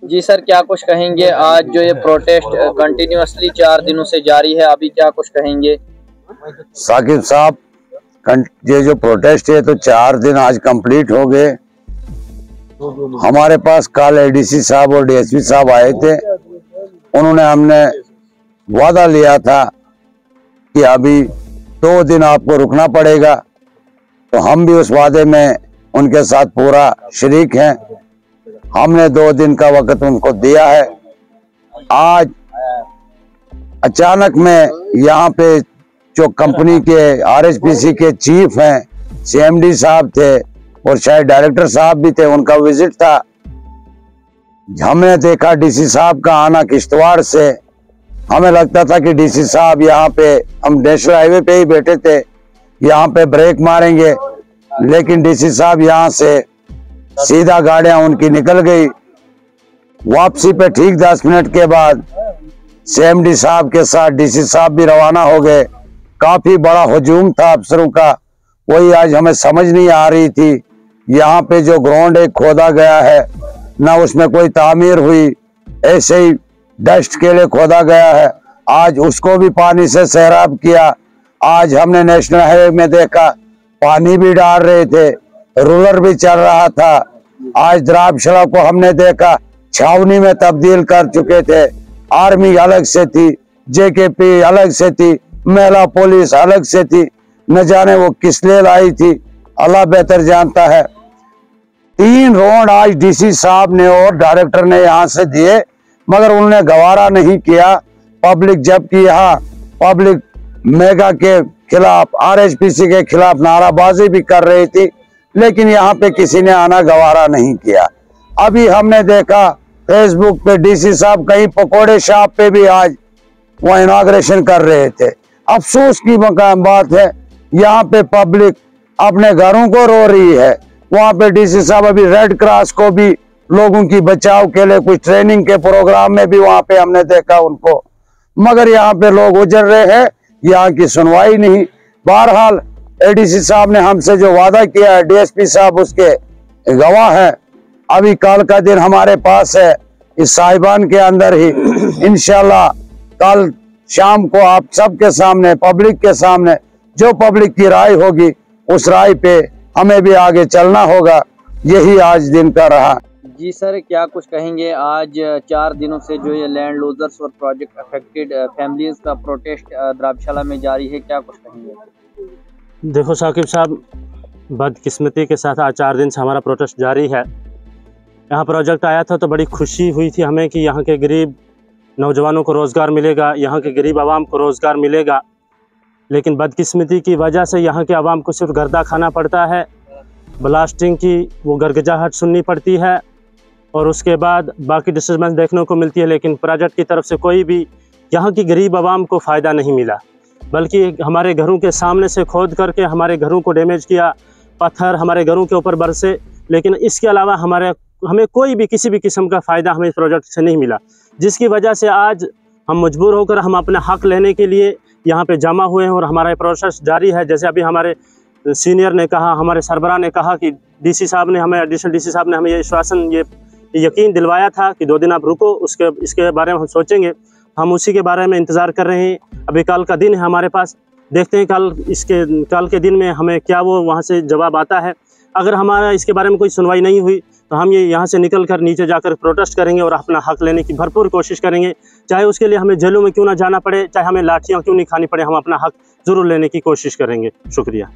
जी sir, क्या कुछ कहेंगे? आज जो ये प्रोटेस्ट कंटिन्यूअसली 4 दिनों से जारी है, अभी क्या कुछ कहेंगे? साकिब साहब, ये जो प्रोटेस्ट है तो 4 दिन आज कंप्लीट हो गए। हमारे पास कल एडीसी साहब और डीएसपी साहब आए थे। उन्होंने हमने वादा लिया था कि अभी 2 दिन आपको रुकना पड़ेगा, तो हम भी उस वादे में उनके साथ पूरा शरीक हैं। हमने 2 दिन का वक्त उनको दिया है। आज अचानक में यहाँ पे जो कंपनी के आरएचपीसी के चीफ हैं, सीएमडी साहब थे और शायद डायरेक्टर साहब भी थे, उनका विजिट था। हमने देखा डीसी साहब का आना किश्तवाड़ से। हमें लगता था कि डीसी साहब यहाँ पे, हम नेशनल हाईवे पे ही बैठे थे, यहाँ पे ब्रेक मारेंगे, लेकिन डीसी साहब यहाँ से सीधा गाड़ियां उनकी निकल गई। वापसी पे ठीक 10 मिनट के बाद सीएमडी साहब के साथ डीसी साहब भी रवाना हो गए। काफी बड़ा हुजूम था अफसरों का, वही आज हमें समझ नहीं आ रही थी। यहाँ पे जो ग्राउंड एक खोदा गया है, ना उसमें कोई तामीर हुई, ऐसे ही डस्ट के लिए खोदा गया है। आज उसको भी पानी से सैराब किया। आज हमने नेशनल हाईवे में देखा, पानी भी डाल रहे थे, रूलर भी चल रहा था। आज द्राबशाला को हमने देखा, छावनी में तब्दील कर चुके थे। आर्मी अलग से थी, जेकेपी अलग से थी, महिला पुलिस अलग से थी। न जाने वो किस लिए लाई थी, अल्लाह बेहतर जानता है। 3 राउंड आज डीसी साहब ने और डायरेक्टर ने यहाँ से दिए, मगर उन्होंने गवारा नहीं किया। पब्लिक, जबकि यहाँ पब्लिक मेगा के खिलाफ, आरएचपीसी के खिलाफ नाराबाजी भी कर रही थी, लेकिन यहाँ पे किसी ने आना गवारा नहीं किया। अभी हमने देखा फेसबुक पे डीसी साहब कहीं पकोड़े शॉप पे भी आज वो इनॉग्रेशन कर रहे थे। अफसोस की बात है, यहाँ पे पब्लिक अपने घरों को रो रही है। वहाँ पे डीसी साहब अभी रेड क्रॉस को भी लोगों की बचाव के लिए कुछ ट्रेनिंग के प्रोग्राम में भी वहाँ पे हमने देखा उनको, मगर यहाँ पे लोग उजड़ रहे हैं, यहाँ की सुनवाई नहीं। बहरहाल एडीसी साहब ने हमसे जो वादा किया है, डीएसपी साहब उसके गवाह हैं। अभी कल का दिन हमारे पास है, इस साहिबान के अंदर ही इंशाल्लाह कल शाम को आप सबके सामने, पब्लिक के सामने, जो पब्लिक की राय होगी उस राय पे हमें भी आगे चलना होगा। यही आज दिन का रहा। जी सर, क्या कुछ कहेंगे? आज 4 दिनों से जो ये लैंड लूजर्स और प्रोजेक्ट अफेक्टेड फैमिलीज का प्रोटेस्ट द्राबशाला में जारी है, क्या कुछ कहेंगे? देखो साकिब साहब, बदकिस्मती के साथ आज 4 दिन से हमारा प्रोटेस्ट जारी है। यहाँ प्रोजेक्ट आया था तो बड़ी खुशी हुई थी हमें कि यहाँ के गरीब नौजवानों को रोज़गार मिलेगा, यहाँ के गरीब आवाम को रोज़गार मिलेगा। लेकिन बदकिस्मती की वजह से यहाँ के आवाम को सिर्फ गर्दा खाना पड़ता है, ब्लास्टिंग की वो गरगजाहट सुननी पड़ती है और उसके बाद बाकी डिस्टर्बेंस देखने को मिलती है। लेकिन प्रोजेक्ट की तरफ से कोई भी यहाँ की गरीब आवाम को फ़ायदा नहीं मिला, बल्कि हमारे घरों के सामने से खोद करके हमारे घरों को डैमेज किया, पत्थर हमारे घरों के ऊपर बरसे। लेकिन इसके अलावा हमें कोई भी किसी भी किस्म का फ़ायदा हमें इस प्रोजेक्ट से नहीं मिला, जिसकी वजह से आज हम मजबूर होकर हम अपना हक़ लेने के लिए यहाँ पे जमा हुए हैं और हमारा ये प्रोसेस जारी है। जैसे अभी हमारे सीनियर ने कहा, हमारे सरबराह ने कहा कि डीसी साहब ने हमें, एडिशनल डीसी साहब ने हमें ये आश्वासन, ये यकीन दिलवाया था कि 2 दिन आप रुको, इसके बारे में हम सोचेंगे। हम उसी के बारे में इंतज़ार कर रहे हैं। अभी कल का दिन है हमारे पास, देखते हैं कल के दिन में हमें क्या वो वहाँ से जवाब आता है। अगर हमारा इसके बारे में कोई सुनवाई नहीं हुई तो हम ये यहाँ से निकल कर नीचे जाकर प्रोटेस्ट करेंगे और अपना हक़ लेने की भरपूर कोशिश करेंगे। चाहे उसके लिए हमें जेलों में क्यों ना जाना पड़े, चाहे हमें लाठियाँ क्यों नहीं खानी पड़े, हम अपना हक़ ज़रूर लेने की कोशिश करेंगे। शुक्रिया।